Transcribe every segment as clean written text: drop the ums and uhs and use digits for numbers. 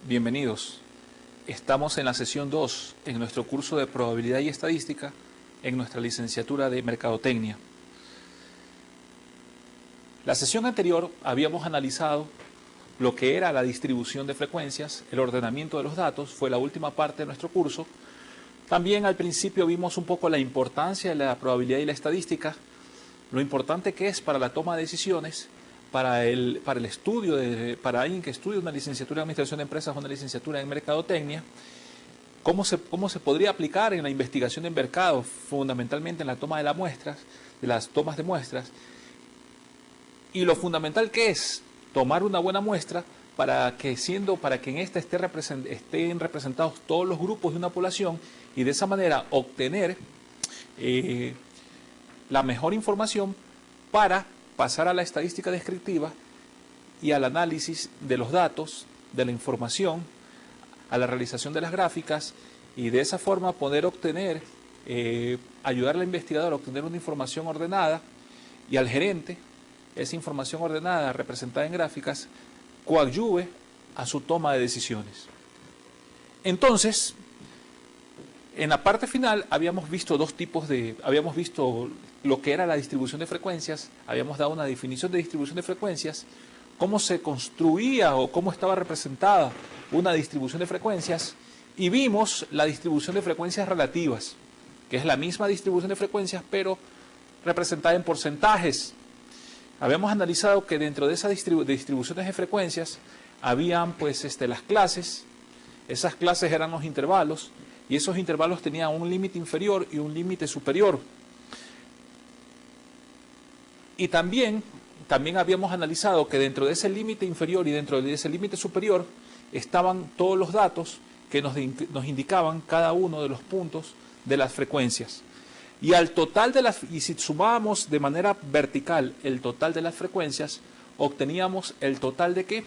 Bienvenidos. Estamos en la sesión 2 en nuestro curso de Probabilidad y Estadística en nuestra licenciatura de Mercadotecnia. La sesión anterior habíamos analizado lo que era la distribución de frecuencias, el ordenamiento de los datos, fue la última parte de nuestro curso. También al principio vimos un poco la importancia de la probabilidad y la estadística, lo importante que es para la toma de decisiones, para el estudio, para alguien que estudia una licenciatura en Administración de Empresas o una licenciatura en Mercadotecnia, cómo se podría aplicar en la investigación de mercado, fundamentalmente en la toma de las muestras, de las tomas de muestras, y lo fundamental que es tomar una buena muestra para que en esta estén representados todos los grupos de una población y de esa manera obtener la mejor información para pasar a la estadística descriptiva y al análisis de los datos, de la información, a la realización de las gráficas y de esa forma poder obtener, ayudar al investigador a obtener una información ordenada y al gerente esa información ordenada representada en gráficas coadyuve a su toma de decisiones. Entonces, en la parte final habíamos visto habíamos visto lo que era la distribución de frecuencias, habíamos dado una definición de distribución de frecuencias, cómo se construía o cómo estaba representada una distribución de frecuencias, y vimos la distribución de frecuencias relativas, que es la misma distribución de frecuencias, pero representada en porcentajes. Habíamos analizado que dentro de esas distribuciones de frecuencias habían las clases, esas clases eran los intervalos, y esos intervalos tenían un límite inferior y un límite superior. Y también habíamos analizado que dentro de ese límite inferior y dentro de ese límite superior estaban todos los datos que nos indicaban cada uno de los puntos de las frecuencias. Y y si sumábamos de manera vertical el total de las frecuencias, obteníamos el total ¿de qué?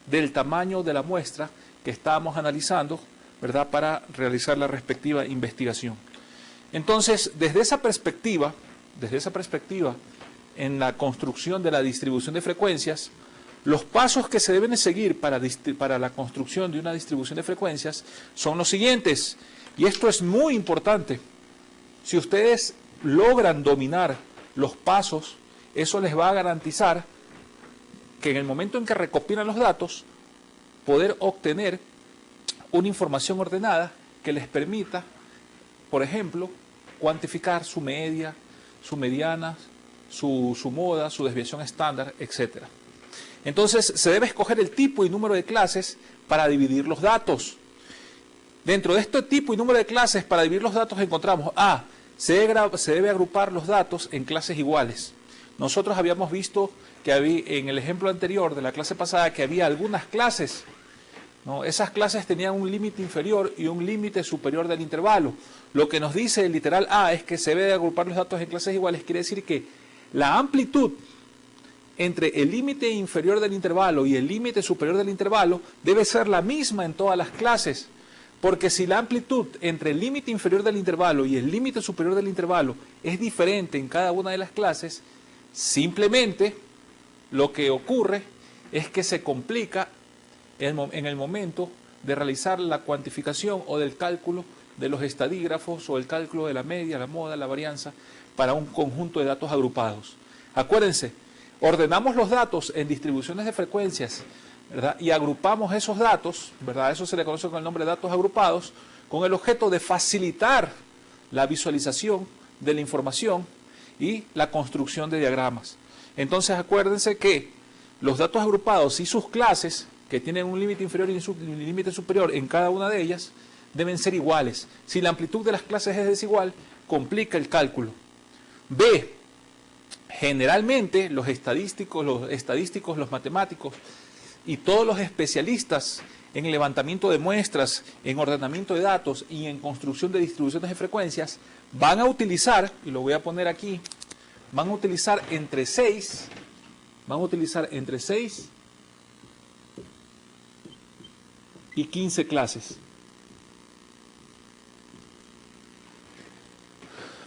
Del tamaño de la muestra que estábamos analizando, ¿verdad?, para realizar la respectiva investigación. Entonces, desde esa perspectiva, en la construcción de la distribución de frecuencias, los pasos que se deben seguir para la construcción de una distribución de frecuencias son los siguientes, y esto es muy importante. Si ustedes logran dominar los pasos, eso les va a garantizar que en el momento en que recopilan los datos, poder obtener una información ordenada que les permita, por ejemplo, cuantificar su media, su mediana, su moda, su desviación estándar, etc. Entonces, se debe escoger el tipo y número de clases para dividir los datos. Dentro de este tipo y número de clases para dividir los datos encontramos se debe agrupar los datos en clases iguales. Nosotros habíamos visto que en el ejemplo anterior de la clase pasada que había algunas clases, ¿no? Esas clases tenían un límite inferior y un límite superior del intervalo. Lo que nos dice el literal A es que se debe agrupar los datos en clases iguales, quiere decir que la amplitud entre el límite inferior del intervalo y el límite superior del intervalo debe ser la misma en todas las clases. Porque si la amplitud entre el límite inferior del intervalo y el límite superior del intervalo es diferente en cada una de las clases, simplemente lo que ocurre es que se complica en el momento de realizar la cuantificación o del cálculo de los estadígrafos o el cálculo de la media, la moda, la varianza para un conjunto de datos agrupados. Acuérdense, ordenamos los datos en distribuciones de frecuencias, ¿verdad?, y agrupamos esos datos, ¿verdad?, eso se le conoce con el nombre de datos agrupados, con el objeto de facilitar la visualización de la información y la construcción de diagramas. Entonces acuérdense que los datos agrupados y sus clases, que tienen un límite inferior y un límite superior en cada una de ellas, deben ser iguales. Si la amplitud de las clases es desigual, complica el cálculo. B. Generalmente los estadísticos, los matemáticos y todos los especialistas en levantamiento de muestras, en ordenamiento de datos y en construcción de distribuciones de frecuencias van a utilizar, y lo voy a poner aquí, van a utilizar entre 6 y 15 clases.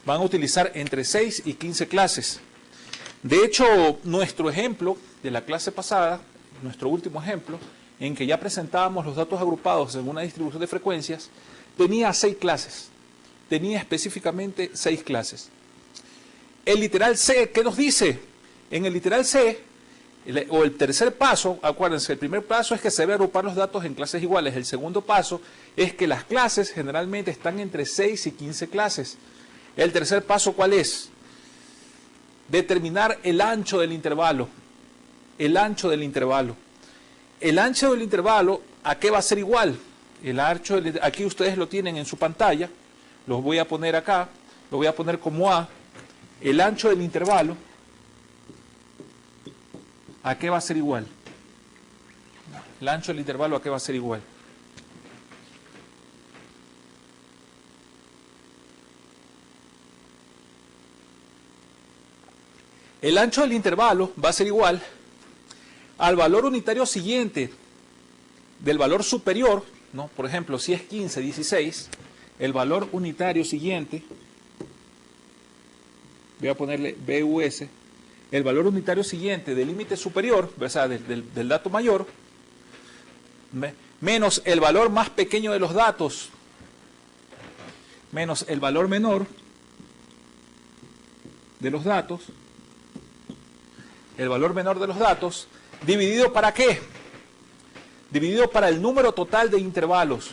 Van a utilizar entre 6 y 15 clases. De hecho, nuestro ejemplo de la clase pasada, nuestro último ejemplo, en que ya presentábamos los datos agrupados en una distribución de frecuencias, tenía 6 clases. Tenía específicamente 6 clases. El literal C, ¿qué nos dice? En el literal C, o el tercer paso, acuérdense, el primer paso es que se debe agrupar los datos en clases iguales. El segundo paso es que las clases generalmente están entre 6 y 15 clases. El tercer paso, ¿cuál es? Determinar el ancho del intervalo. El ancho del intervalo. El ancho del intervalo, ¿a qué va a ser igual? El ancho, aquí ustedes lo tienen en su pantalla. Los voy a poner acá. Lo voy a poner como A. El ancho del intervalo, ¿a qué va a ser igual? El ancho del intervalo, ¿a qué va a ser igual? El ancho del intervalo va a ser igual al valor unitario siguiente del valor superior, ¿no? Por ejemplo, si es 15, 16, el valor unitario siguiente, voy a ponerle BUS, el valor unitario siguiente del límite superior, o sea, del dato mayor, menos el valor más pequeño de los datos, menos el valor menor de los datos, el valor menor de los datos, dividido ¿para qué? Dividido para el número total de intervalos.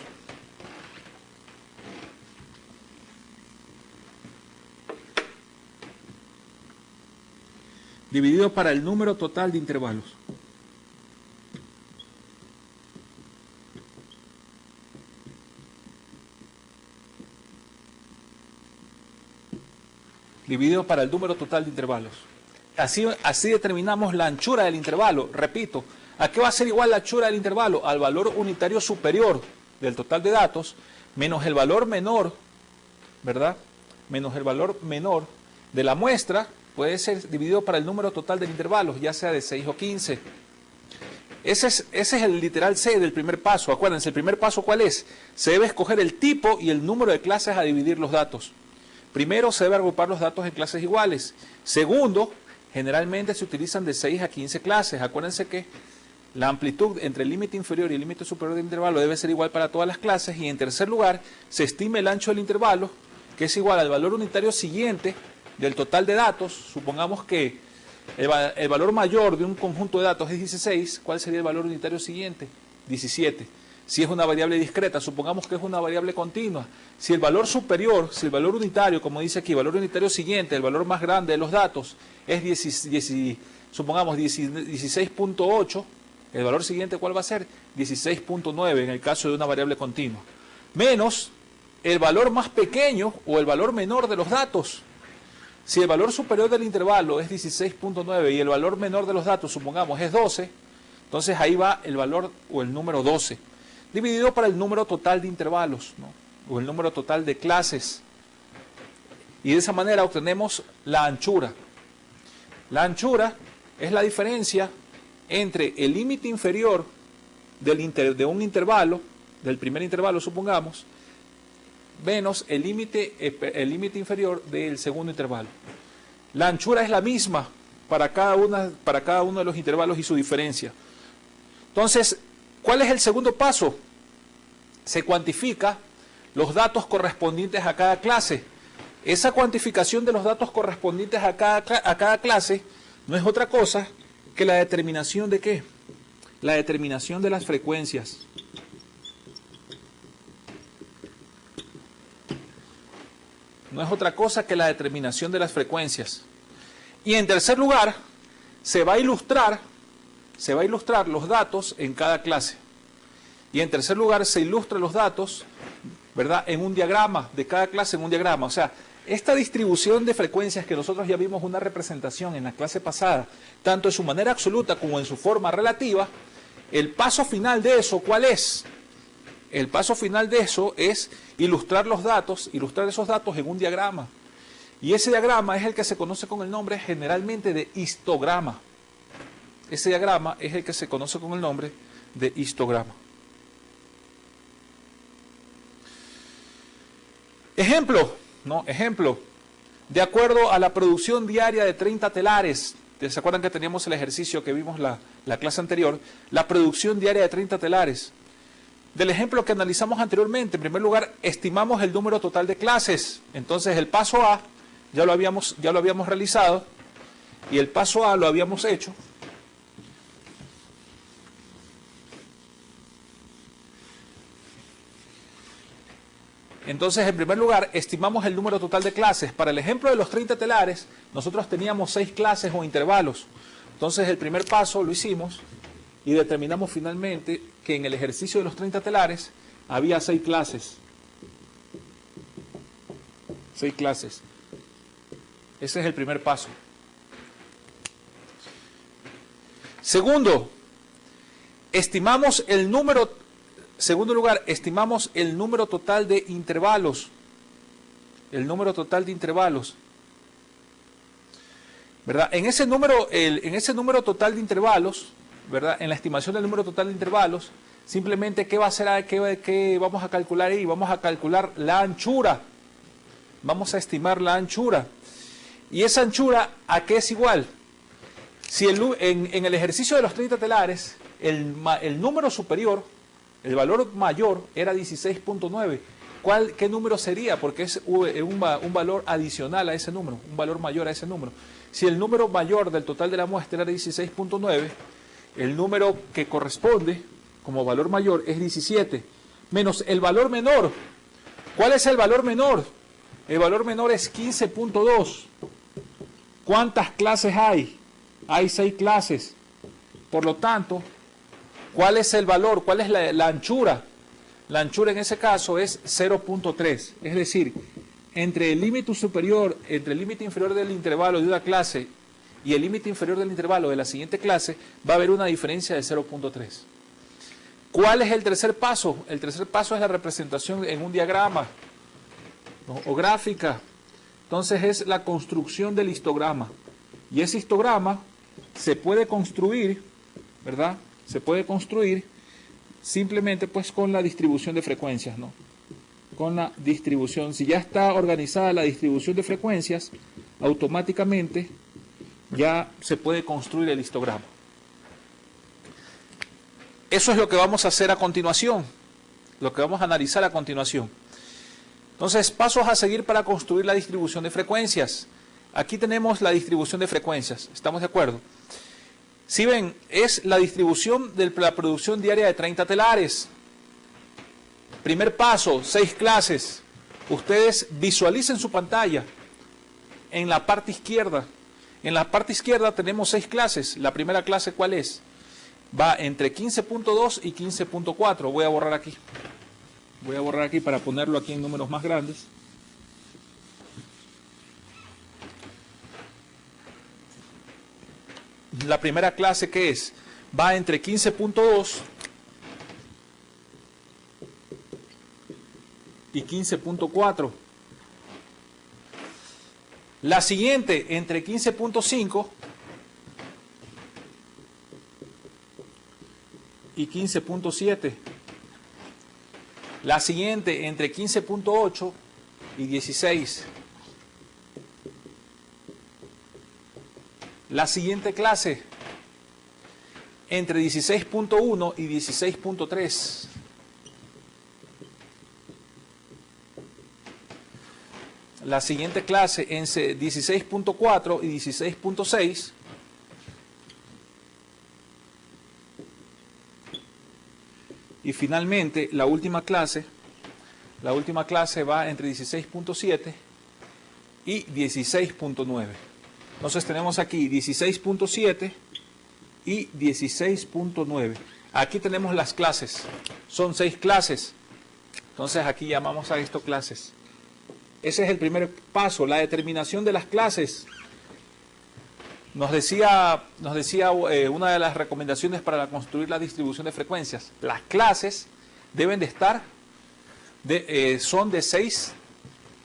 Dividido para el número total de intervalos. Dividido para el número total de intervalos. Así determinamos la anchura del intervalo. Repito, ¿a qué va a ser igual la anchura del intervalo? Al valor unitario superior del total de datos, menos el valor menor, ¿verdad? Menos el valor menor de la muestra, puede ser dividido para el número total de intervalos, ya sea de 6 o 15. Ese es el literal C del primer paso. Acuérdense, el primer paso, ¿cuál es? Se debe escoger el tipo y el número de clases a dividir los datos. Primero, se debe agrupar los datos en clases iguales. Segundo, generalmente se utilizan de 6 a 15 clases. Acuérdense que la amplitud entre el límite inferior y el límite superior del intervalo debe ser igual para todas las clases. Y en tercer lugar, se estima el ancho del intervalo, que es igual al valor unitario siguiente del total de datos. Supongamos que el valor mayor de un conjunto de datos es 16. ¿Cuál sería el valor unitario siguiente? 17. Si es una variable discreta, supongamos que es una variable continua. Si el valor superior, si el valor unitario, como dice aquí, el valor unitario siguiente, el valor más grande de los datos, es supongamos 16.8, el valor siguiente, ¿cuál va a ser? 16.9 en el caso de una variable continua. Menos el valor más pequeño o el valor menor de los datos. Si el valor superior del intervalo es 16.9 y el valor menor de los datos, supongamos, es 12, entonces ahí va el valor o el número 12. Dividido para el número total de intervalos, ¿no? O el número total de clases. Y de esa manera obtenemos la anchura. La anchura es la diferencia entre el límite inferior de un intervalo, del primer intervalo supongamos, menos el límite inferior del segundo intervalo. La anchura es la misma para cada uno de los intervalos y su diferencia. Entonces, ¿cuál es el segundo paso? Se cuantifica los datos correspondientes a cada clase. Esa cuantificación de los datos correspondientes a cada clase no es otra cosa que la determinación de ¿qué? La determinación de las frecuencias. No es otra cosa que la determinación de las frecuencias. Y en tercer lugar, se va a ilustrar los datos en cada clase. Y en tercer lugar, se ilustran los datos, ¿verdad?, en un diagrama, de cada clase en un diagrama. O sea, esta distribución de frecuencias que nosotros ya vimos una representación en la clase pasada, tanto en su manera absoluta como en su forma relativa, el paso final de eso, ¿cuál es? El paso final de eso es ilustrar los datos, ilustrar esos datos en un diagrama. Y ese diagrama es el que se conoce con el nombre generalmente de histograma. Ese diagrama es el que se conoce con el nombre de histograma. Ejemplo, ¿no? Ejemplo. De acuerdo a la producción diaria de 30 telares ¿se acuerdan que teníamos el ejercicio que vimos la clase anterior? La producción diaria de 30 telares. Del ejemplo que analizamos anteriormente, en primer lugar, estimamos el número total de clases. Entonces, el paso A ya lo habíamos realizado y el paso A lo habíamos hecho. Entonces, en primer lugar, estimamos el número total de clases. Para el ejemplo de los 30 telares, nosotros teníamos 6 clases o intervalos. Entonces, el primer paso lo hicimos y determinamos finalmente que en el ejercicio de los 30 telares había 6 clases. 6 clases. Ese es el primer paso. Segundo, estimamos el número. Segundo lugar, estimamos el número total de intervalos. El número total de intervalos. ¿Verdad? En ese número total de intervalos, ¿verdad? En la estimación del número total de intervalos, simplemente ¿qué va a ser? ¿Qué vamos a calcular ahí? Vamos a calcular la anchura. Vamos a estimar la anchura. ¿Y esa anchura a qué es igual? Si en el ejercicio de los 30 telares, el número superior, el valor mayor era 16.9. ¿Qué número sería? Porque es un valor adicional a ese número, un valor mayor a ese número. Si el número mayor del total de la muestra era 16.9, el número que corresponde como valor mayor es 17, menos el valor menor. ¿Cuál es el valor menor? El valor menor es 15.2. ¿Cuántas clases hay? Hay 6 clases. Por lo tanto, ¿cuál es el valor? ¿Cuál es la anchura? La anchura en ese caso es 0.3. Es decir, entre el límite superior, entre el límite inferior del intervalo de una clase y el límite inferior del intervalo de la siguiente clase, va a haber una diferencia de 0.3. ¿Cuál es el tercer paso? El tercer paso es la representación en un diagrama, ¿no? O gráfica. Entonces es la construcción del histograma. Y ese histograma se puede construir, ¿verdad? Se puede construir simplemente pues con la distribución de frecuencias, ¿no? Con la distribución, si ya está organizada la distribución de frecuencias, automáticamente ya se puede construir el histograma. Eso es lo que vamos a hacer a continuación, lo que vamos a analizar a continuación. Entonces, pasos a seguir para construir la distribución de frecuencias. Aquí tenemos la distribución de frecuencias, ¿estamos de acuerdo? Si ven, es la distribución de la producción diaria de 30 telares. Primer paso, 6 clases. Ustedes visualicen su pantalla en la parte izquierda. En la parte izquierda tenemos 6 clases. La primera clase, ¿cuál es? Va entre 15.2 y 15.4. Voy a borrar aquí. Voy a borrar aquí para ponerlo aquí en números más grandes. La primera clase, ¿qué es? Va entre 15.2 y 15.4. La siguiente, entre 15.5 y 15.7. La siguiente, entre 15.8 y 16. La siguiente clase, entre 16.1 y 16.3. La siguiente clase, entre 16.4 y 16.6. Y finalmente, la última clase va entre 16.7 y 16.9. Entonces tenemos aquí 16.7 y 16.9. Aquí tenemos las clases. Son 6 clases. Entonces aquí llamamos a esto clases. Ese es el primer paso, la determinación de las clases. Nos decía una de las recomendaciones para construir la distribución de frecuencias. Las clases deben de estar, son de 6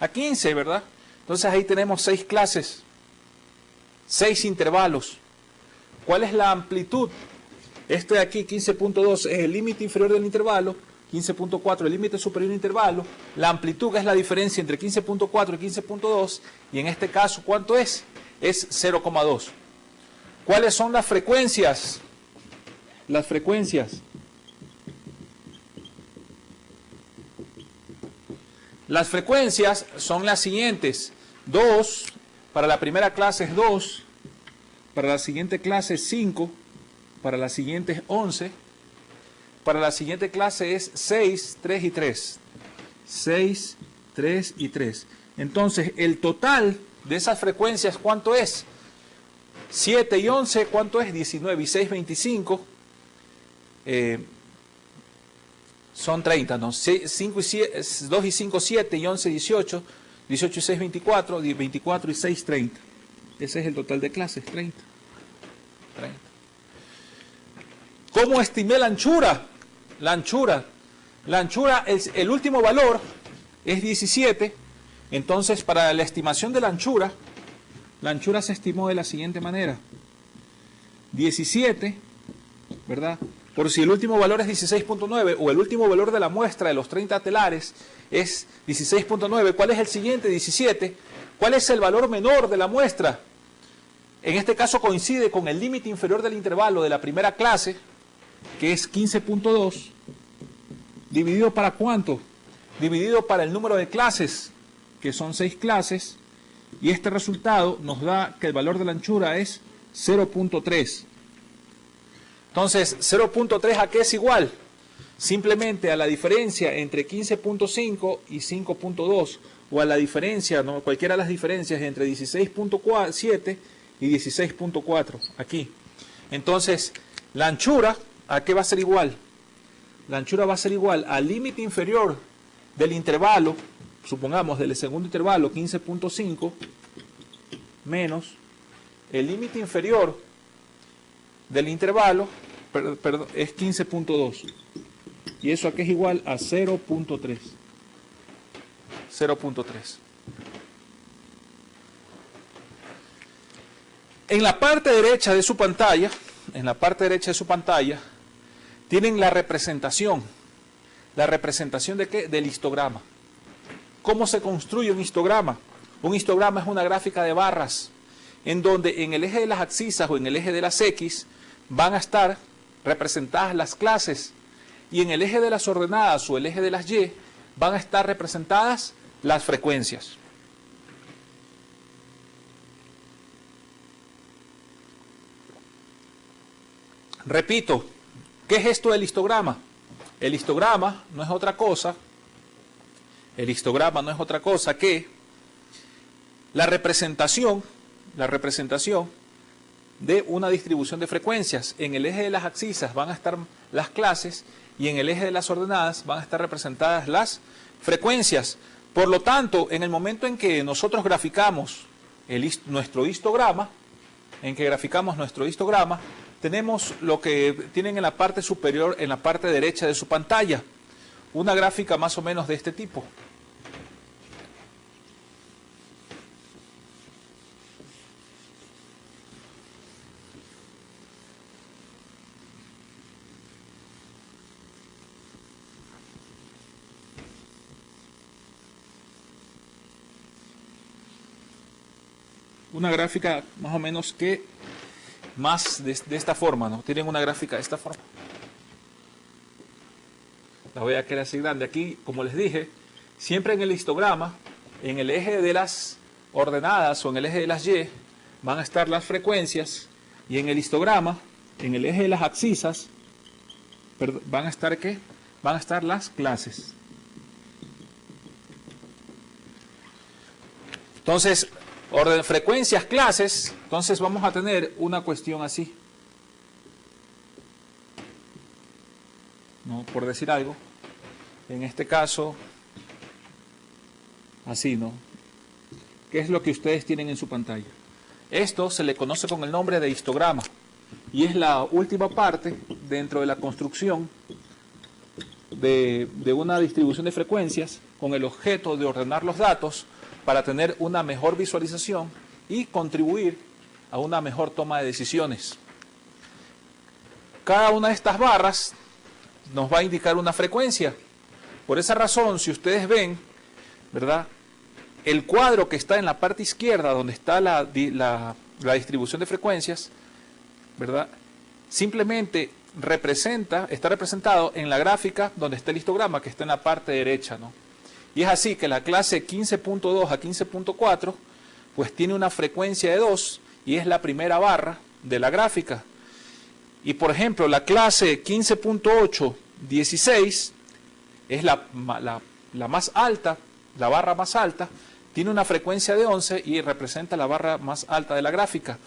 a 15, ¿verdad? Entonces ahí tenemos 6 clases. 6 intervalos. ¿Cuál es la amplitud? Este de aquí, 15.2, es el límite inferior del intervalo, 15.4 el límite superior del intervalo, la amplitud es la diferencia entre 15.4 y 15.2, y en este caso, ¿cuánto es? Es 0,2. ¿Cuáles son las frecuencias? Las frecuencias. Las frecuencias son las siguientes. 2, para la primera clase es 2, para la siguiente clase es 5, para la siguiente es 11, para la siguiente clase es 6, 3 y 3. 6, 3 y 3. Entonces, el total de esas frecuencias, ¿cuánto es? 7 y 11, ¿cuánto es? 19 y 6, 25. Son 30, ¿no? 5 y 7, 2 y 5, 7 y 11, 18. 18 y 6, 24. 24 y 6, 30. Ese es el total de clases, 30. 30. ¿Cómo estimé la anchura? La anchura, el último valor es 17. Entonces, para la estimación de la anchura se estimó de la siguiente manera. 17, ¿verdad? Por si el último valor es 16.9 o el último valor de la muestra de los 30 telares es 16.9, ¿cuál es el siguiente? 17. ¿Cuál es el valor menor de la muestra? En este caso coincide con el límite inferior del intervalo de la primera clase, que es 15.2, dividido para ¿cuánto? Dividido para el número de clases, que son 6 clases, y este resultado nos da que el valor de la anchura es 0.3. Entonces, 0.3 ¿a qué es igual? Simplemente a la diferencia entre 15.5 y 5.2, o a la diferencia, ¿no? Cualquiera de las diferencias entre 16.7 y 16.4, aquí. Entonces, la anchura, ¿a qué va a ser igual? La anchura va a ser igual al límite inferior del intervalo, supongamos del segundo intervalo, 15.5, menos el límite inferior del intervalo, perdón, es 15.2. Y eso aquí es igual a 0.3. 0.3. En la parte derecha de su pantalla, tienen la representación. ¿La representación de qué? Del histograma. ¿Cómo se construye un histograma? Un histograma es una gráfica de barras, en donde en el eje de las abscisas o en el eje de las X van a estar representadas las clases, y en el eje de las ordenadas o el eje de las Y van a estar representadas las frecuencias. Repito, ¿qué es esto del histograma? El histograma no es otra cosa que la representación de una distribución de frecuencias. En el eje de las abscisas van a estar las clases y en el eje de las ordenadas van a estar representadas las frecuencias. Por lo tanto, en el momento en que nosotros graficamos nuestro histograma, tenemos lo que tienen en la parte superior, en la parte derecha de su pantalla, una gráfica más o menos de este tipo. Una gráfica más o menos que más de esta forma, ¿no? Tienen una gráfica de esta forma. La voy a quedar así grande. Aquí, como les dije, siempre en el histograma, en el eje de las ordenadas o en el eje de las Y, van a estar las frecuencias, y en el histograma, en el eje de las abscisas, van a estar ¿qué? Van a estar las clases. Entonces, frecuencias, clases, entonces vamos a tener una cuestión así, ¿no? Por decir algo, en este caso, así, ¿no? ¿Qué es lo que ustedes tienen en su pantalla? Esto se le conoce con el nombre de histograma y es la última parte dentro de la construcción de una distribución de frecuencias con el objeto de ordenar los datos para tener una mejor visualización y contribuir a una mejor toma de decisiones. Cada una de estas barras nos va a indicar una frecuencia. Por esa razón, si ustedes ven, ¿verdad?, el cuadro que está en la parte izquierda, donde está la distribución de frecuencias, ¿verdad? Simplemente está representado en la gráfica donde está el histograma, que está en la parte derecha, ¿no? Y es así que la clase 15.2 a 15.4, pues tiene una frecuencia de 2 y es la primera barra de la gráfica. Y por ejemplo, la clase 15.8, 16, es la más alta, la barra más alta, tiene una frecuencia de 11 y representa la barra más alta de la gráfica.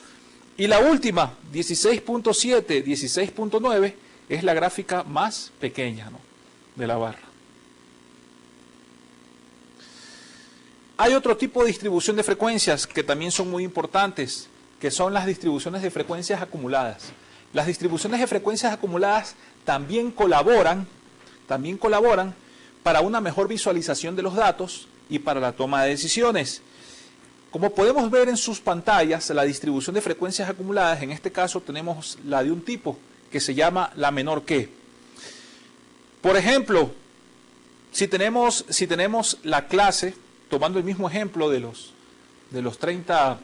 Y la última, 16.7, 16.9, es la gráfica más pequeña, ¿no?, de la barra. Hay otro tipo de distribución de frecuencias que también son muy importantes, que son las distribuciones de frecuencias acumuladas. Las distribuciones de frecuencias acumuladas también colaboran para una mejor visualización de los datos y para la toma de decisiones. Como podemos ver en sus pantallas, la distribución de frecuencias acumuladas, en este caso tenemos la de un tipo que se llama la menor que. Por ejemplo, si tenemos la clase, tomando el mismo ejemplo de los 30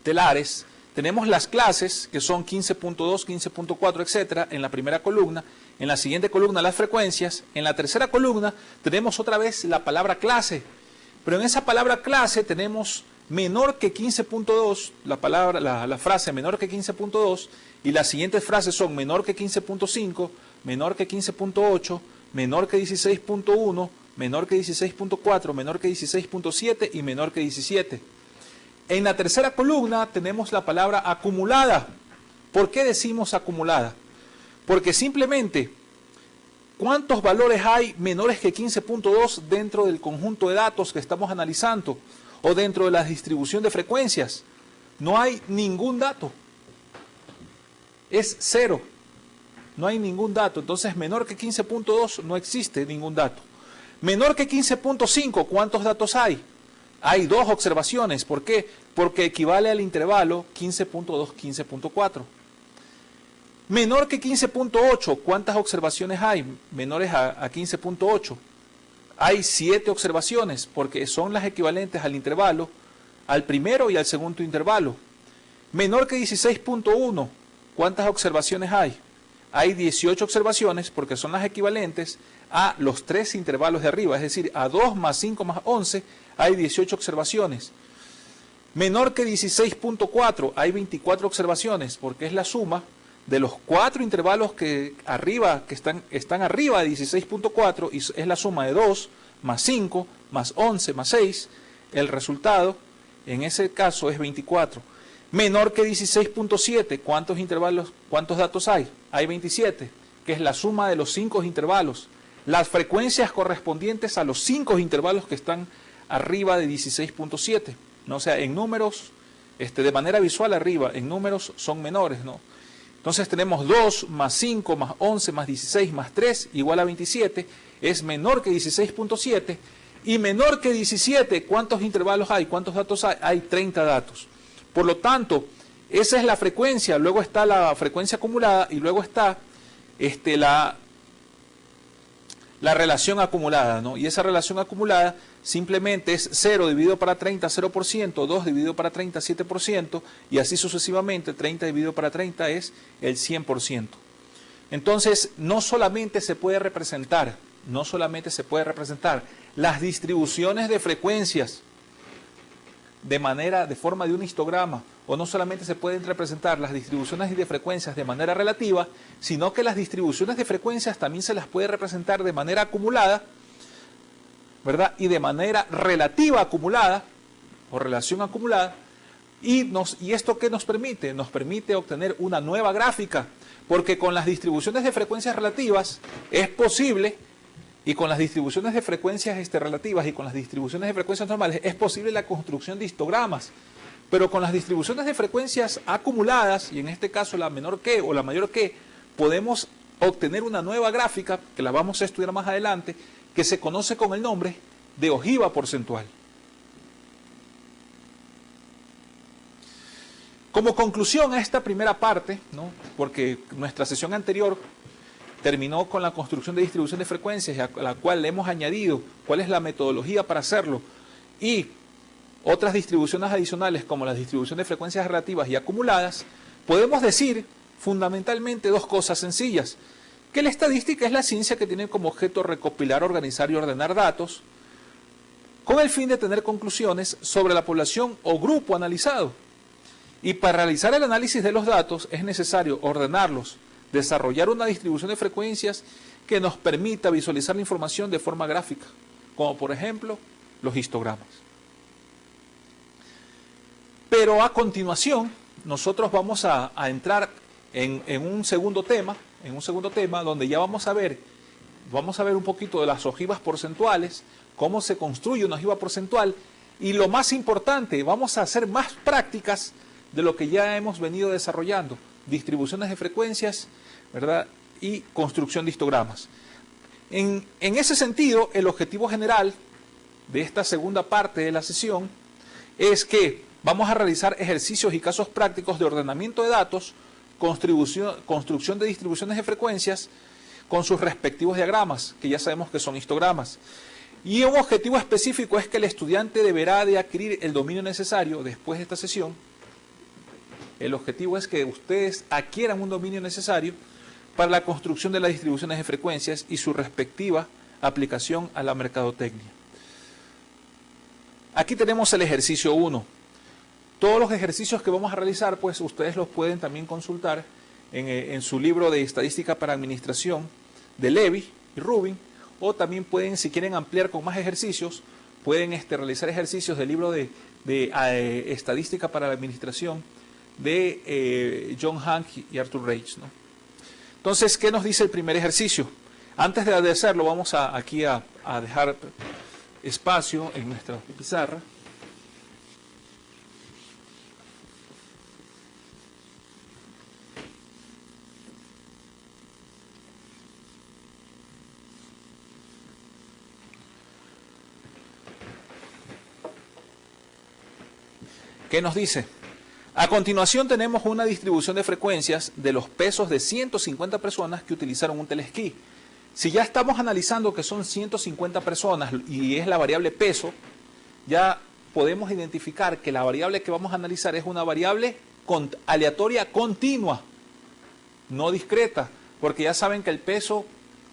telares, tenemos las clases que son 15.2, 15.4, etcétera, en la primera columna. En la siguiente columna las frecuencias. En la tercera columna tenemos otra vez la palabra clase. Pero en esa palabra clase tenemos menor que 15.2, la frase menor que 15.2, y las siguientes frases son menor que 15.5, menor que 15.8, menor que 16.1, menor que 16.4, menor que 16.7 y menor que 17. En la tercera columna tenemos la palabra acumulada. ¿Por qué decimos acumulada? Porque simplemente, ¿cuántos valores hay menores que 15.2 dentro del conjunto de datos que estamos analizando? O dentro de la distribución de frecuencias. No hay ningún dato. Es cero. No hay ningún dato. Entonces, menor que 15.2 no existe ningún dato. Menor que 15.5, ¿cuántos datos hay? Hay 2 observaciones. ¿Por qué? Porque equivale al intervalo 15.2, 15.4. Menor que 15.8, ¿cuántas observaciones hay? Menores a 15.8. Hay 7 observaciones, porque son las equivalentes al intervalo, al primero y al segundo intervalo. Menor que 16.1, ¿cuántas observaciones hay? Hay 18 observaciones, porque son las equivalentes a los 3 intervalos de arriba, es decir, a 2 más 5 más 11, hay 18 observaciones. Menor que 16.4, hay 24 observaciones, porque es la suma de los 4 intervalos que están arriba de 16.4, y es la suma de 2 más 5 más 11 más 6. El resultado en ese caso es 24. Menor que 16.7, ¿cuántos datos hay? Hay 27, que es la suma de los 5 intervalos. Las frecuencias correspondientes a los 5 intervalos que están arriba de 16.7, ¿no? O sea, en números, de manera visual arriba, en números son menores, ¿no? Entonces tenemos 2 más 5 más 11 más 16 más 3 igual a 27, es menor que 16.7, y menor que 17, ¿cuántos intervalos hay? ¿Cuántos datos hay? Hay 30 datos. Por lo tanto, esa es la frecuencia, luego está la frecuencia acumulada y luego está la relación acumulada, ¿no? Y esa relación acumulada simplemente es 0 dividido para 30, 0%, 2 dividido para 30, 7%, y así sucesivamente, 30 dividido para 30 es el 100%. Entonces, no solamente se puede representar las distribuciones de frecuencias de forma de un histograma, o no solamente se pueden representar las distribuciones de frecuencias de manera relativa, sino que las distribuciones de frecuencias también se las puede representar de manera acumulada, ¿verdad? Y de manera relativa acumulada, o relación acumulada. ¿Y esto qué nos permite? Nos permite obtener una nueva gráfica, porque con las distribuciones de frecuencias relativas es posible, y con las distribuciones de frecuencias relativas y con las distribuciones de frecuencias normales es posible la construcción de histogramas. Pero con las distribuciones de frecuencias acumuladas, y en este caso la menor que o la mayor que, podemos obtener una nueva gráfica, que la vamos a estudiar más adelante, que se conoce con el nombre de ojiva porcentual. Como conclusión a esta primera parte, ¿no? Porque nuestra sesión anterior terminó con la construcción de distribución de frecuencias, a la cual le hemos añadido cuál es la metodología para hacerlo, y otras distribuciones adicionales como la distribución de frecuencias relativas y acumuladas. podemos decir fundamentalmente dos cosas sencillas. Que la estadística es la ciencia que tiene como objeto recopilar, organizar y ordenar datos con el fin de tener conclusiones sobre la población o grupo analizado. Y para realizar el análisis de los datos es necesario ordenarlos, desarrollar una distribución de frecuencias que nos permita visualizar la información de forma gráfica, como por ejemplo los histogramas. Pero a continuación nosotros vamos a entrar en un segundo tema, donde ya vamos a ver un poquito de las ojivas porcentuales, cómo se construye una ojiva porcentual y lo más importante, vamos a hacer más prácticas de lo que ya hemos venido desarrollando, distribuciones de frecuencias, ¿verdad? Y construcción de histogramas. En ese sentido, el objetivo general de esta segunda parte de la sesión es que vamos a realizar ejercicios y casos prácticos de ordenamiento de datos, construcción de distribuciones de frecuencias con sus respectivos diagramas, que ya sabemos que son histogramas. Y un objetivo específico es que el estudiante deberá de adquirir el dominio necesario después de esta sesión. El objetivo es que ustedes adquieran un dominio necesario para la construcción de las distribuciones de frecuencias y su respectiva aplicación a la mercadotecnia. Aquí tenemos el ejercicio 1. Todos los ejercicios que vamos a realizar, pues ustedes los pueden también consultar en su libro de Estadística para Administración de Levy y Rubin, o también pueden, si quieren ampliar con más ejercicios, pueden realizar ejercicios del libro de Estadística para la Administración de John Hank y Arthur Reich, ¿no? Entonces, ¿qué nos dice el primer ejercicio? Antes de hacerlo, vamos aquí a dejar espacio en nuestra pizarra. ¿Qué nos dice? A continuación tenemos una distribución de frecuencias de los pesos de 150 personas que utilizaron un telesquí. Si ya estamos analizando que son 150 personas y es la variable peso, ya podemos identificar que la variable que vamos a analizar es una variable aleatoria continua, no discreta, porque ya saben que el peso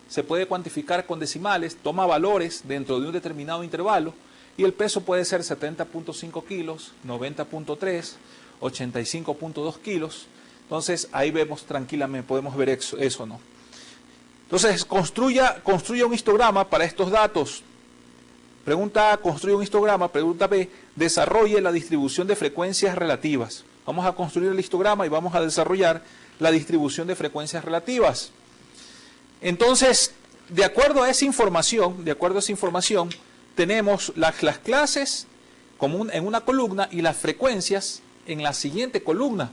se puede cuantificar con decimales, toma valores dentro de un determinado intervalo, y el peso puede ser 70.5 kilos, 90.3, 85.2 kilos. Entonces, ahí vemos tranquilamente, podemos ver eso, ¿no? Entonces, construya un histograma para estos datos. Pregunta A, construye un histograma. Pregunta B, desarrolle la distribución de frecuencias relativas. Vamos a construir el histograma y vamos a desarrollar la distribución de frecuencias relativas. Entonces, de acuerdo a esa información, tenemos las clases en una columna y las frecuencias en la siguiente columna.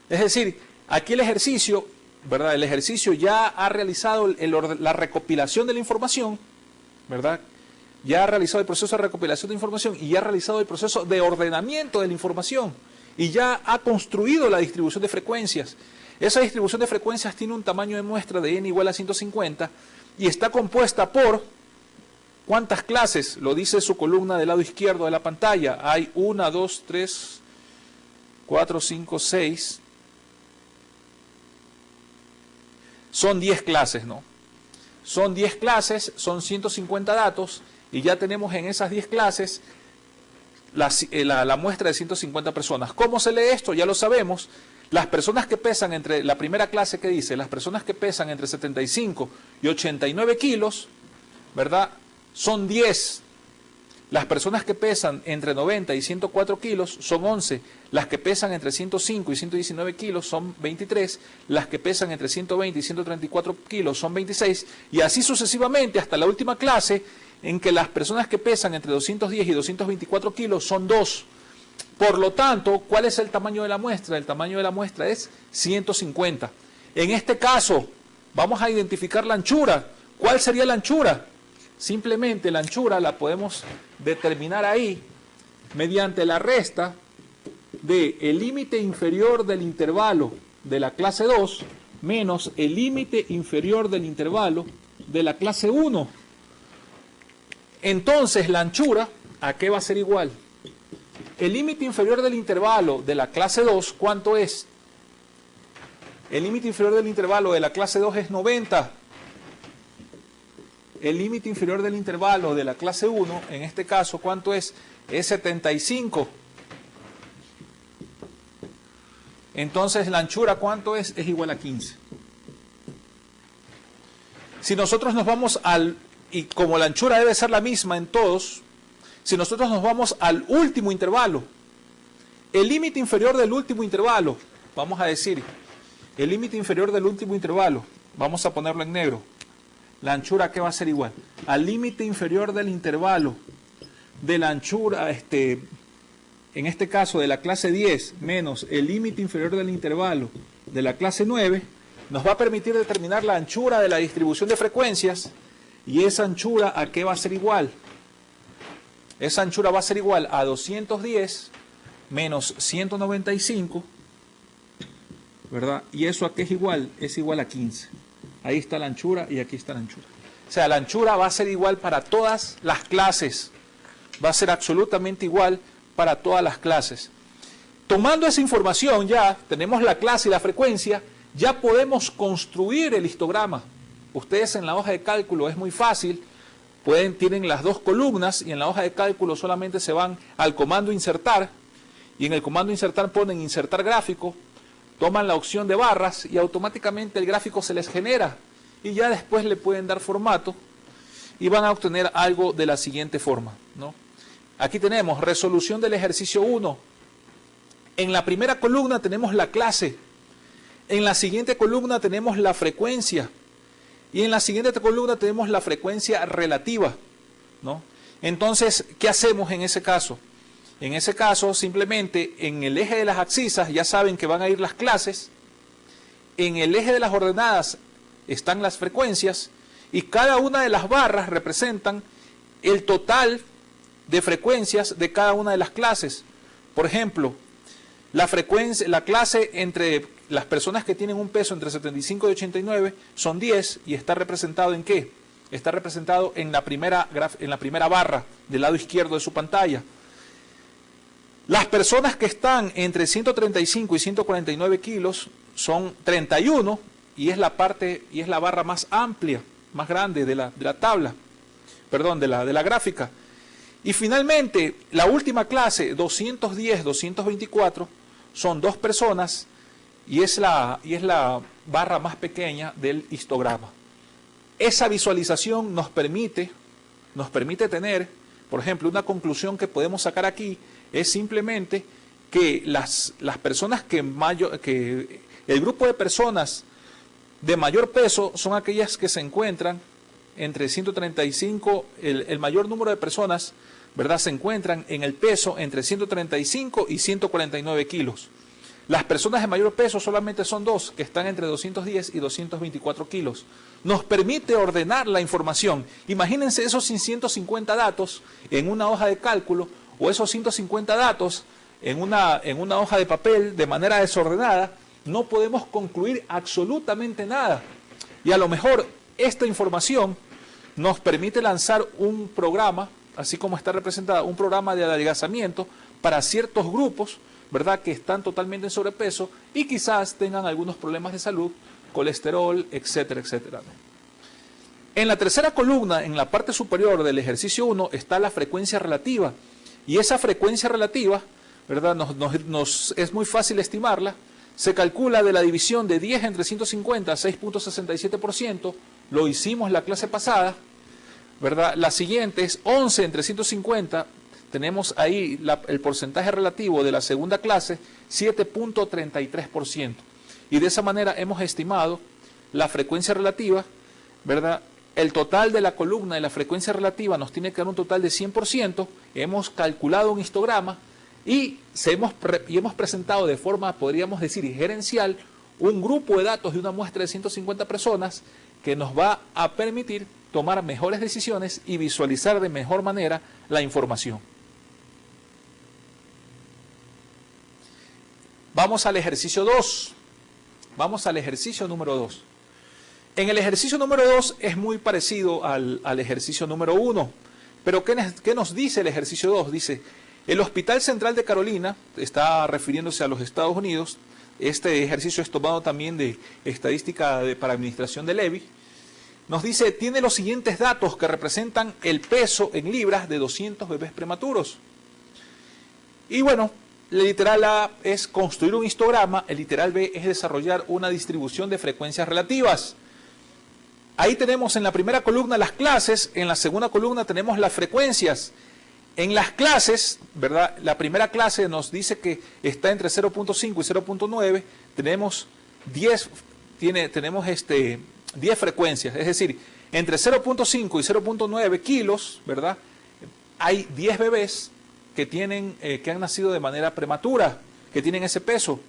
Es decir, aquí el ejercicio, ¿verdad? El ejercicio ya ha realizado la recopilación de la información, ¿verdad? Ya ha realizado el proceso de recopilación de información y ya ha realizado el proceso de ordenamiento de la información y ya ha construido la distribución de frecuencias. Esa distribución de frecuencias tiene un tamaño de muestra de n igual a 150 y está compuesta por ¿cuántas clases? Lo dice su columna del lado izquierdo de la pantalla. Hay 1, 2, 3, 4, 5, 6. Son 10 clases, ¿no? Son 10 clases, son 150 datos y ya tenemos en esas 10 clases la muestra de 150 personas. ¿Cómo se lee esto? Ya lo sabemos. Las personas que pesan entre, la primera clase que dice, las personas que pesan entre 75 y 89 kilos, ¿verdad? Son 10. Las personas que pesan entre 90 y 104 kilos son 11. Las que pesan entre 105 y 119 kilos son 23. Las que pesan entre 120 y 134 kilos son 26. Y así sucesivamente hasta la última clase en que las personas que pesan entre 210 y 224 kilos son 2. Por lo tanto, ¿cuál es el tamaño de la muestra? El tamaño de la muestra es 150. En este caso, vamos a identificar la anchura. ¿Cuál sería la anchura? Simplemente la anchura la podemos determinar ahí mediante la resta del límite inferior del intervalo de la clase 2 menos el límite inferior del intervalo de la clase 1. Entonces la anchura, ¿a qué va a ser igual? El límite inferior del intervalo de la clase 2, ¿cuánto es? El límite inferior del intervalo de la clase 2 es 90. El límite inferior del intervalo de la clase 1, en este caso, ¿cuánto es? Es 75. Entonces, la anchura, ¿cuánto es? Es igual a 15. Si nosotros nos vamos y como la anchura debe ser la misma en todos, si nosotros nos vamos al último intervalo, el límite inferior del último intervalo, vamos a decir, el límite inferior del último intervalo, vamos a ponerlo en negro, la anchura, ¿qué va a ser igual? Al límite inferior del intervalo de la anchura, en este caso de la clase 10, menos el límite inferior del intervalo de la clase 9, nos va a permitir determinar la anchura de la distribución de frecuencias, y esa anchura, ¿a qué va a ser igual? Esa anchura va a ser igual a 210 menos 195, ¿verdad? ¿Y eso a qué es igual? Es igual a 15. Ahí está la anchura y aquí está la anchura. O sea, la anchura va a ser igual para todas las clases. Va a ser absolutamente igual para todas las clases. Tomando esa información ya, tenemos la clase y la frecuencia, ya podemos construir el histograma. Ustedes en la hoja de cálculo es muy fácil, tienen las dos columnas y en la hoja de cálculo solamente se van al comando insertar y en el comando insertar ponen insertar gráfico, toman la opción de barras y automáticamente el gráfico se les genera y ya después le pueden dar formato y van a obtener algo de la siguiente forma, ¿no? Aquí tenemos resolución del ejercicio 1. En la primera columna tenemos la clase, en la siguiente columna tenemos la frecuencia y en la siguiente columna tenemos la frecuencia relativa, ¿no? Entonces, ¿qué hacemos en ese caso? En ese caso, simplemente en el eje de las abscisas ya saben que van a ir las clases, en el eje de las ordenadas están las frecuencias y cada una de las barras representan el total de frecuencias de cada una de las clases. Por ejemplo, la clase entre las personas que tienen un peso entre 75 y 89 son 10 y está representado ¿en qué? Está representado en la primera barra del lado izquierdo de su pantalla. Las personas que están entre 135 y 149 kilos son 31 y es la barra más amplia, más grande de la tabla, perdón, de la gráfica. Y finalmente, la última clase, 210, 224, son 2 personas y es la barra más pequeña del histograma. Esa visualización nos permite tener, por ejemplo, una conclusión que podemos sacar aquí es simplemente que las personas que el grupo de personas de mayor peso son aquellas que se encuentran entre 135, el mayor número de personas, ¿verdad?, se encuentran en el peso entre 135 y 149 kilos. Las personas de mayor peso solamente son 2, que están entre 210 y 224 kilos. Nos permite ordenar la información. Imagínense esos 150 datos en una hoja de cálculo o esos 150 datos en una hoja de papel de manera desordenada. No podemos concluir absolutamente nada. Y a lo mejor esta información nos permite lanzar un programa, así como está representada, un programa de adelgazamiento para ciertos grupos, ¿verdad?, que están totalmente en sobrepeso y quizás tengan algunos problemas de salud, colesterol, etcétera, etcétera. En la tercera columna, en la parte superior del ejercicio 1, está la frecuencia relativa. Y esa frecuencia relativa, ¿verdad?, es muy fácil estimarla. Se calcula de la división de 10 entre 150 a 6.67%. Lo hicimos la clase pasada, ¿verdad? La siguiente es 11 entre 150. Tenemos ahí el porcentaje relativo de la segunda clase, 7.33%. Y de esa manera hemos estimado la frecuencia relativa, ¿verdad? El total de la columna de la frecuencia relativa nos tiene que dar un total de 100%. Hemos calculado un histograma y hemos presentado de forma, podríamos decir, gerencial, un grupo de datos de una muestra de 150 personas que nos va a permitir tomar mejores decisiones y visualizar de mejor manera la información. Vamos al ejercicio 2. Vamos al ejercicio número 2. En el ejercicio número 2 es muy parecido al ejercicio número 1. Pero ¿qué nos dice el ejercicio 2? Dice, el Hospital Central de Carolina, está refiriéndose a los Estados Unidos, este ejercicio es tomado también de estadística para administración de Levy, nos dice, tiene los siguientes datos que representan el peso en libras de 200 bebés prematuros. Y bueno, el literal A es construir un histograma, el literal B es desarrollar una distribución de frecuencias relativas. Ahí tenemos en la primera columna las clases, en la segunda columna tenemos las frecuencias. En las clases, ¿verdad? La primera clase nos dice que está entre 0.5 y 0.9, tenemos 10 frecuencias, es decir, entre 0.5 y 0.9 kilos, ¿verdad? Hay 10 bebés que han nacido de manera prematura, que tienen ese peso,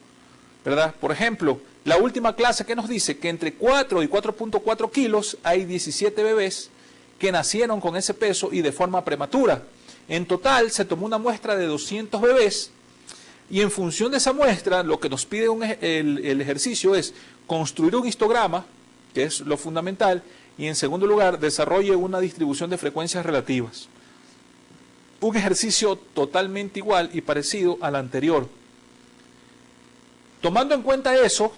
¿verdad? Por ejemplo, la última clase que nos dice que entre 4 y 4.4 kilos hay 17 bebés que nacieron con ese peso y de forma prematura. En total se tomó una muestra de 200 bebés y en función de esa muestra lo que nos pide el ejercicio es construir un histograma, que es lo fundamental, y en segundo lugar desarrolle una distribución de frecuencias relativas. Un ejercicio totalmente igual y parecido al anterior. Tomando en cuenta eso,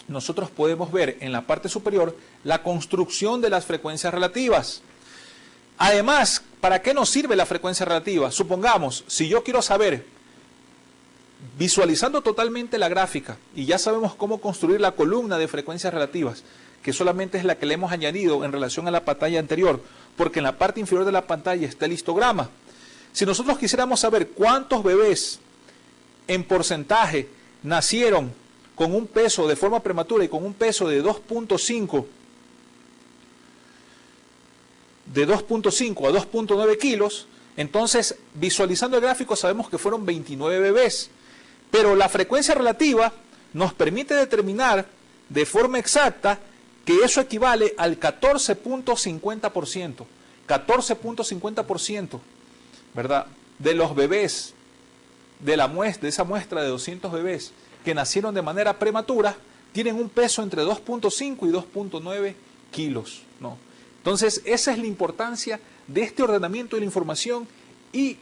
nosotros podemos ver en la parte superior la construcción de las frecuencias relativas. Además, ¿para qué nos sirve la frecuencia relativa? Supongamos, si yo quiero saber, visualizando totalmente la gráfica, y ya sabemos cómo construir la columna de frecuencias relativas, que solamente es la que le hemos añadido en relación a la pantalla anterior, porque en la parte inferior de la pantalla está el histograma. Si nosotros quisiéramos saber cuántos bebés en porcentaje nacieron con un peso de forma prematura y con un peso de 2.5 a 2.9 kilos, entonces visualizando el gráfico sabemos que fueron 29 bebés. Pero la frecuencia relativa nos permite determinar de forma exacta que eso equivale al 14.50%. 14.50%, ¿verdad? De los bebés, de esa muestra de 200 bebés que nacieron de manera prematura, tienen un peso entre 2.5 y 2.9 kilos, ¿no? Entonces, esa es la importancia de este ordenamiento de la información y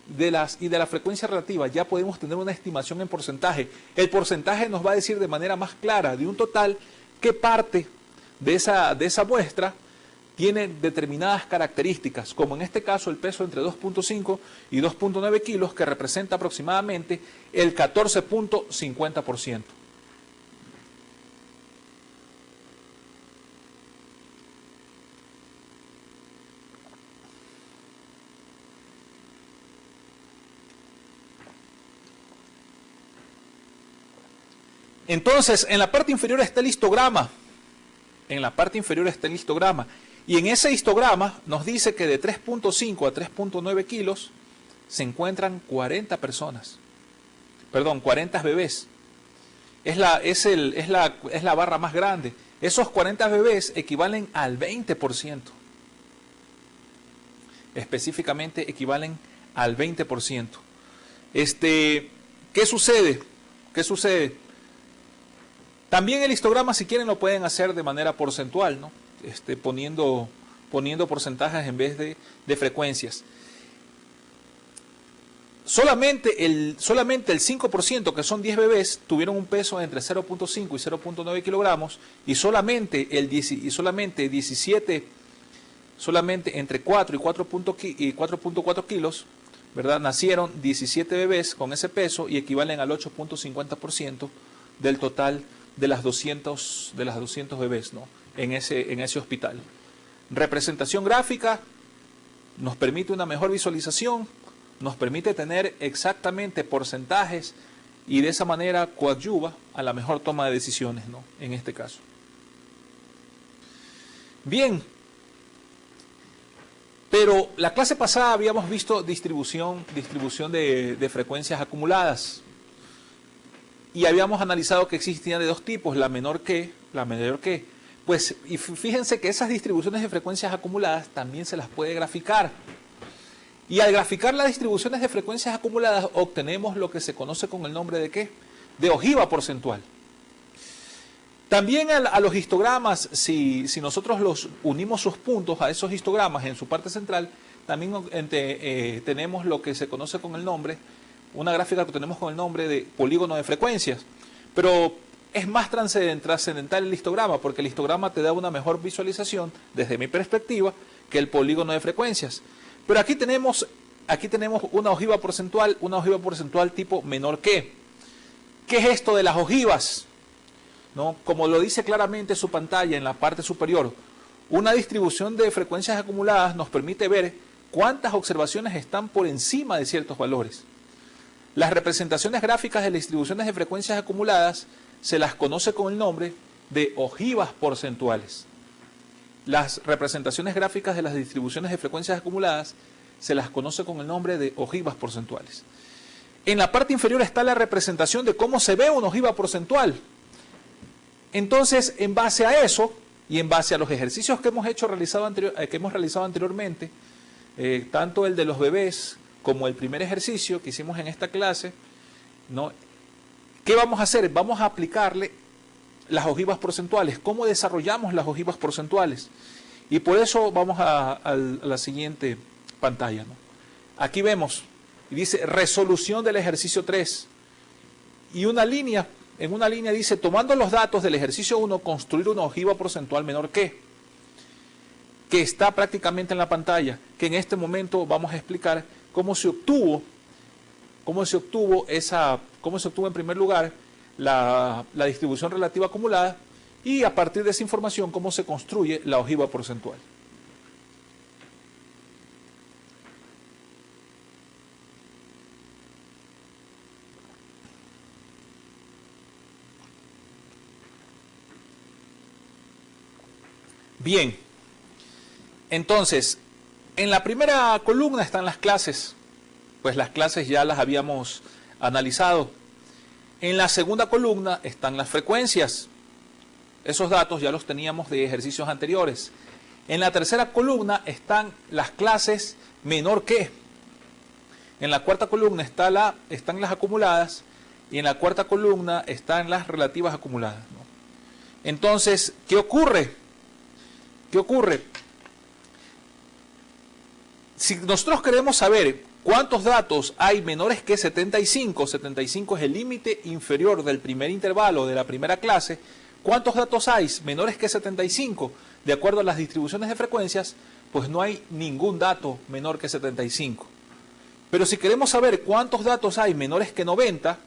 de la frecuencia relativa. Ya podemos tener una estimación en porcentaje. El porcentaje nos va a decir de manera más clara de un total qué parte de esa muestra tiene determinadas características, como en este caso el peso entre 2.5 y 2.9 kilos, que representa aproximadamente el 14.50%. Entonces, en la parte inferior está el histograma. Y en ese histograma nos dice que de 3.5 a 3.9 kilos se encuentran 40 bebés. Es la barra más grande. Esos 40 bebés equivalen al 20%. Específicamente equivalen al 20%. ¿Qué sucede? También el histograma, si quieren, lo pueden hacer de manera porcentual, ¿no? Poniendo porcentajes en vez de frecuencias. Solamente el 5%, que son 10 bebés, tuvieron un peso entre 0.5 y 0.9 kilogramos, y solamente entre 4 y 4.4 kilos, ¿verdad? Nacieron 17 bebés con ese peso y equivalen al 8.50% del total de las 200 bebés, ¿no? en ese hospital. Representación gráfica nos permite una mejor visualización, nos permite tener exactamente porcentajes y de esa manera coadyuva a la mejor toma de decisiones, ¿no? En este caso. Bien, pero la clase pasada habíamos visto distribución de frecuencias acumuladas. Y habíamos analizado que existían de dos tipos, la menor que, la mayor que. Pues, y fíjense que esas distribuciones de frecuencias acumuladas también se las puede graficar. Y al graficar las distribuciones de frecuencias acumuladas obtenemos lo que se conoce con el nombre de ¿qué? De ojiva porcentual. También a los histogramas, si nosotros los unimos sus puntos a esos histogramas en su parte central, también tenemos lo que se conoce con el nombre una gráfica que tenemos con el nombre de polígono de frecuencias, pero es más trascendental el histograma, porque el histograma te da una mejor visualización, desde mi perspectiva, que el polígono de frecuencias. Pero aquí tenemos una ojiva porcentual tipo menor que. ¿Qué es esto de las ojivas? ¿No? Como lo dice claramente su pantalla en la parte superior, una distribución de frecuencias acumuladas nos permite ver cuántas observaciones están por encima de ciertos valores. Las representaciones gráficas de las distribuciones de frecuencias acumuladas se las conoce con el nombre de ojivas porcentuales. Las representaciones gráficas de las distribuciones de frecuencias acumuladas se las conoce con el nombre de ojivas porcentuales. En la parte inferior está la representación de cómo se ve una ojiva porcentual. Entonces, en base a eso, y en base a los ejercicios que hemos realizado anteriormente, tanto el de los bebés como el primer ejercicio que hicimos en esta clase, ¿no? ¿Qué vamos a hacer? Vamos a aplicarle las ojivas porcentuales. ¿Cómo desarrollamos las ojivas porcentuales? Y por eso vamos a la siguiente pantalla, ¿no? Aquí vemos, y dice resolución del ejercicio 3. Y en una línea dice, tomando los datos del ejercicio 1, construir una ojiva porcentual menor que está prácticamente en la pantalla, que en este momento vamos a explicar cómo se obtuvo en primer lugar la distribución relativa acumulada, y a partir de esa información cómo se construye la ojiva porcentual. Bien, entonces, en la primera columna están las clases, pues las clases ya las habíamos analizado. En la segunda columna están las frecuencias, esos datos ya los teníamos de ejercicios anteriores. En la tercera columna están las clases menor que. En la cuarta columna están las acumuladas, y en la cuarta columna están las relativas acumuladas, ¿no? Entonces, ¿qué ocurre? Si nosotros queremos saber cuántos datos hay menores que 75, 75 es el límite inferior del primer intervalo de la primera clase, ¿cuántos datos hay menores que 75? De acuerdo a las distribuciones de frecuencias, pues no hay ningún dato menor que 75. Pero si queremos saber cuántos datos hay menores que 90,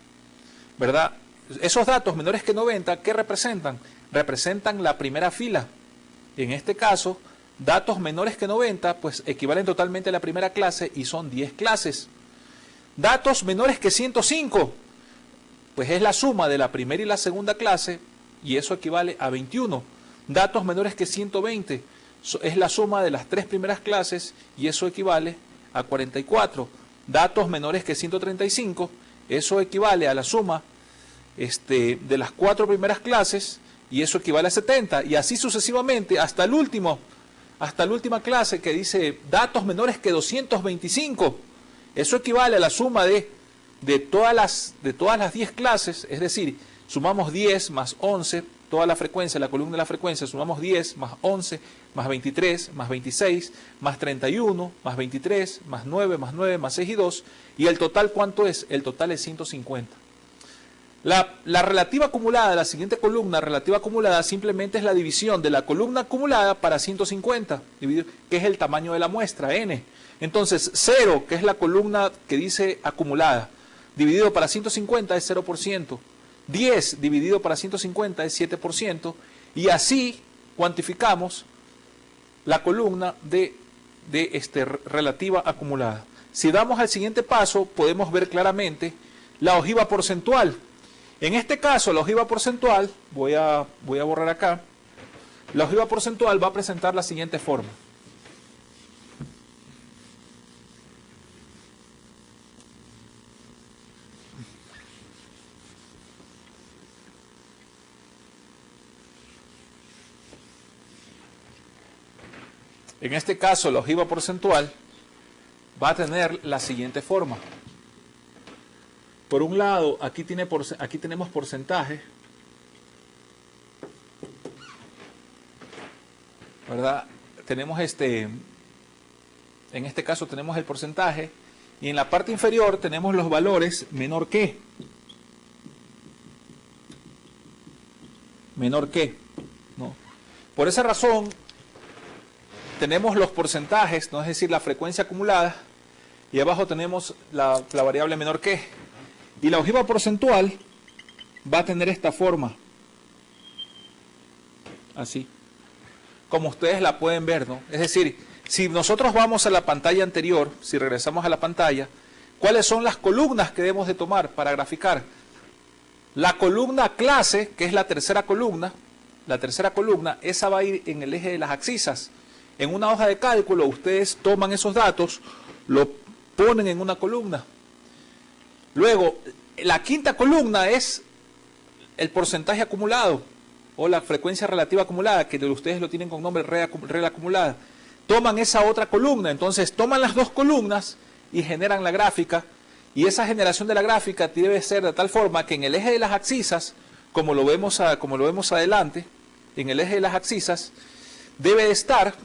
¿verdad? Esos datos menores que 90, ¿qué representan? Representan la primera fila. En este caso, datos menores que 90, pues equivalen totalmente a la primera clase y son 10 clases. Datos menores que 105, pues es la suma de la primera y la segunda clase y eso equivale a 21. Datos menores que 120, es la suma de las 3 primeras clases y eso equivale a 44. Datos menores que 135, eso equivale a la suma de las 4 primeras clases y eso equivale a 70, y así sucesivamente hasta la última clase que dice datos menores que 225. Eso equivale a la suma de todas las 10 clases, es decir, sumamos 10 más 11, toda la frecuencia, la columna de la frecuencia, sumamos 10 más 11 más 23 más 26 más 31 más 23 más 9 más 9 más 6 y 2, y el total, ¿cuánto es? El total es 150. La relativa acumulada, la siguiente columna relativa acumulada, simplemente es la división de la columna acumulada para 150, que es el tamaño de la muestra, n. Entonces, 0, que es la columna que dice acumulada, dividido para 150 es 0%. 10 dividido para 150 es 7%. Y así cuantificamos la columna de relativa acumulada. Si damos al siguiente paso, podemos ver claramente la ojiva porcentual. En este caso, la ojiva porcentual, voy a borrar acá, la ojiva porcentual va a presentar la siguiente forma. En este caso, la ojiva porcentual va a tener la siguiente forma. Por un lado, aquí tenemos porcentaje, ¿verdad? Tenemos en este caso tenemos el porcentaje, y en la parte inferior tenemos los valores menor que. Menor que, ¿no? Por esa razón, tenemos los porcentajes, ¿no? Es decir, la frecuencia acumulada, y abajo tenemos la variable menor que. Y la ojiva porcentual va a tener esta forma. Así. Como ustedes la pueden ver, ¿no? Es decir, si nosotros vamos a la pantalla anterior, si regresamos a la pantalla, ¿cuáles son las columnas que debemos de tomar para graficar? La columna clase, que es la tercera columna, esa va a ir en el eje de las abscisas. En una hoja de cálculo, ustedes toman esos datos, lo ponen en una columna. Luego, la quinta columna es el porcentaje acumulado, o la frecuencia relativa acumulada, que ustedes lo tienen con nombre regla acumulada. Toman esa otra columna, entonces toman las dos columnas y generan la gráfica, y esa generación de la gráfica debe ser de tal forma que en el eje de las abscisas, como lo vemos adelante, en el eje de las abscisas, debe estar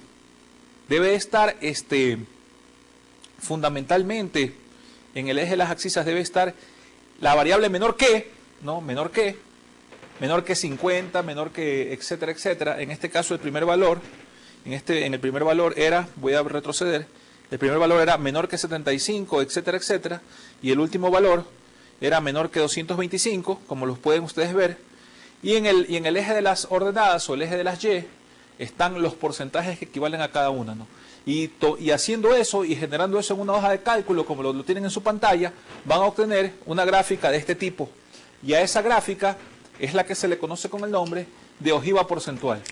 fundamentalmente, en el eje de las abscisas debe estar la variable menor que, ¿no? Menor que 50, menor que, etcétera, etcétera. En este caso el primer valor, en el primer valor era, voy a retroceder, el primer valor era menor que 75, etcétera, etcétera, y el último valor era menor que 225, como los pueden ustedes ver, y en el eje de las ordenadas o el eje de las Y están los porcentajes que equivalen a cada una, ¿no? Y haciendo eso y generando eso en una hoja de cálculo, como lo tienen en su pantalla, van a obtener una gráfica de este tipo. Y a esa gráfica es la que se le conoce con el nombre de ojiva porcentual.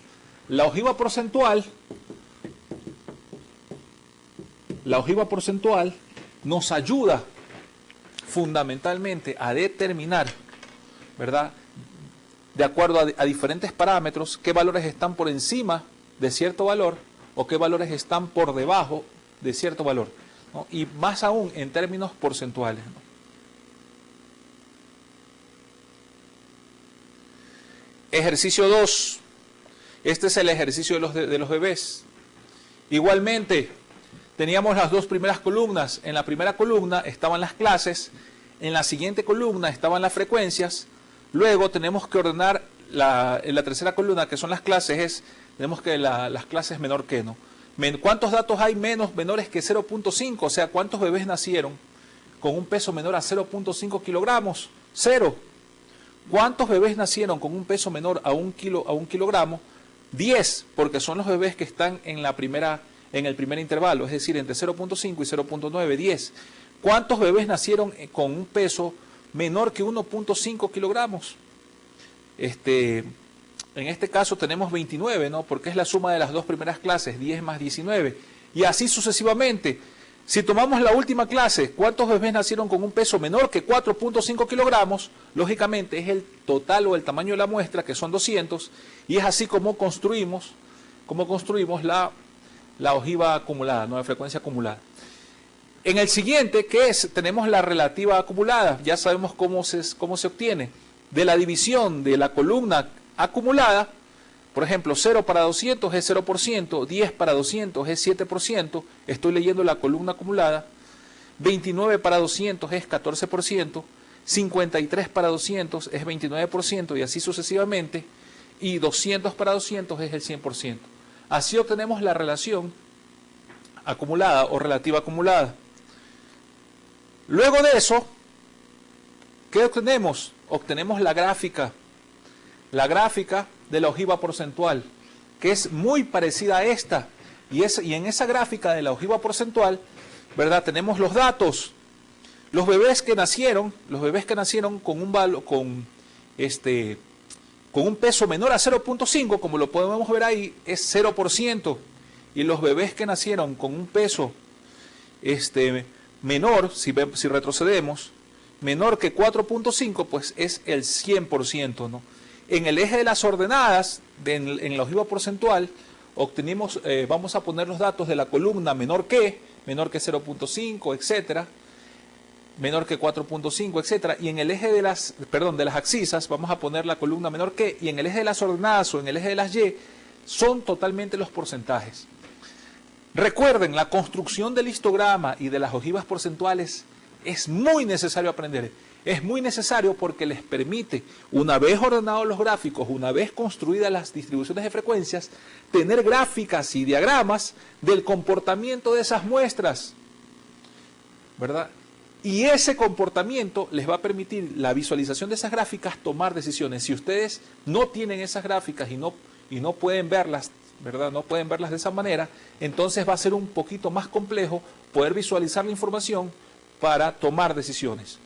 La ojiva porcentual nos ayuda fundamentalmente a determinar, ¿verdad?, de acuerdo a diferentes parámetros, qué valores están por encima de cierto valor o qué valores están por debajo de cierto valor, ¿no? Y más aún en términos porcentuales, ¿no? Ejercicio 2. Este es el ejercicio de los bebés. Igualmente, teníamos las dos primeras columnas. En la primera columna estaban las clases, en la siguiente columna estaban las frecuencias. Luego tenemos que ordenar en la tercera columna, que son las clases, tenemos que las clases menor que, ¿no? ¿Cuántos datos hay menores que 0.5? O sea, ¿cuántos bebés nacieron con un peso menor a 0.5 kilogramos? 0. ¿Cuántos bebés nacieron con un peso menor a un kilogramo? 10, porque son los bebés que están en el primer intervalo, es decir, entre 0.5 y 0.9, 10. ¿Cuántos bebés nacieron con un peso menor que 1.5 kilogramos? En este caso tenemos 29, ¿no? Porque es la suma de las dos primeras clases, 10 más 19. Y así sucesivamente. Si tomamos la última clase, ¿cuántos bebés nacieron con un peso menor que 4.5 kilogramos? Lógicamente es el total o el tamaño de la muestra, que son 200, y es así como construimos la ojiva acumulada, ¿no? La frecuencia acumulada. En el siguiente, ¿qué es? Tenemos la relativa acumulada. Ya sabemos cómo se obtiene. De la división de la columna acumulada, por ejemplo, 0 para 200 es 0%, 10 para 200 es 7%, estoy leyendo la columna acumulada, 29 para 200 es 14%, 53 para 200 es 29% y así sucesivamente, y 200 para 200 es el 100%. Así obtenemos la relación acumulada o relativa acumulada. Luego de eso, ¿qué obtenemos? Obtenemos la gráfica de la ojiva porcentual, que es muy parecida a esta, y en esa gráfica de la ojiva porcentual, ¿verdad?, tenemos los datos. Los bebés que nacieron con un peso menor a 0.5, como lo podemos ver ahí, es 0%, y los bebés que nacieron con un peso menor, si retrocedemos, menor que 4.5, pues es el 100%, ¿no? En el eje de las ordenadas, en la ojiva porcentual, vamos a poner los datos de la columna menor que 0.5, etcétera, menor que 4.5, etcétera, y en el eje de las abscisas vamos a poner la columna menor que, y en el eje de las ordenadas o en el eje de las Y son totalmente los porcentajes. Recuerden, la construcción del histograma y de las ojivas porcentuales es muy necesario aprender. Es muy necesario porque les permite, una vez ordenados los gráficos, una vez construidas las distribuciones de frecuencias, tener gráficas y diagramas del comportamiento de esas muestras, ¿verdad? Y ese comportamiento les va a permitir la visualización de esas gráficas, tomar decisiones. Si ustedes no tienen esas gráficas y no pueden verlas, ¿verdad? No pueden verlas de esa manera, entonces va a ser un poquito más complejo poder visualizar la información para tomar decisiones.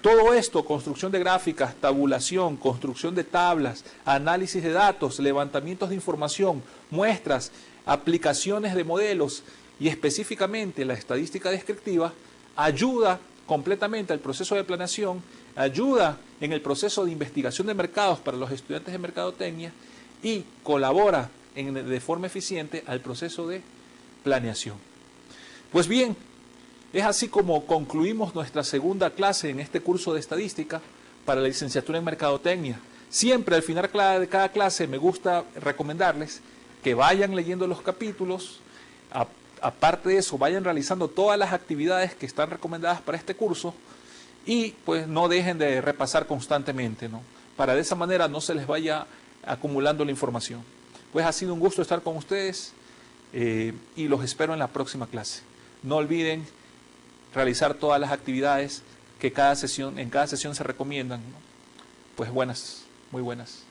Todo esto, construcción de gráficas, tabulación, construcción de tablas, análisis de datos, levantamientos de información, muestras, aplicaciones de modelos y específicamente la estadística descriptiva, ayuda completamente al proceso de planeación, ayuda en el proceso de investigación de mercados para los estudiantes de mercadotecnia y colabora de forma eficiente al proceso de planeación. Pues bien, es así como concluimos nuestra segunda clase en este curso de estadística para la licenciatura en mercadotecnia. Siempre al final de cada clase me gusta recomendarles que vayan leyendo los capítulos, aparte de eso vayan realizando todas las actividades que están recomendadas para este curso y pues no dejen de repasar constantemente, ¿no? Para de esa manera no se les vaya acumulando la información. Pues ha sido un gusto estar con ustedes y los espero en la próxima clase. No olviden realizar todas las actividades que en cada sesión se recomiendan, ¿no? Pues buenas, muy buenas.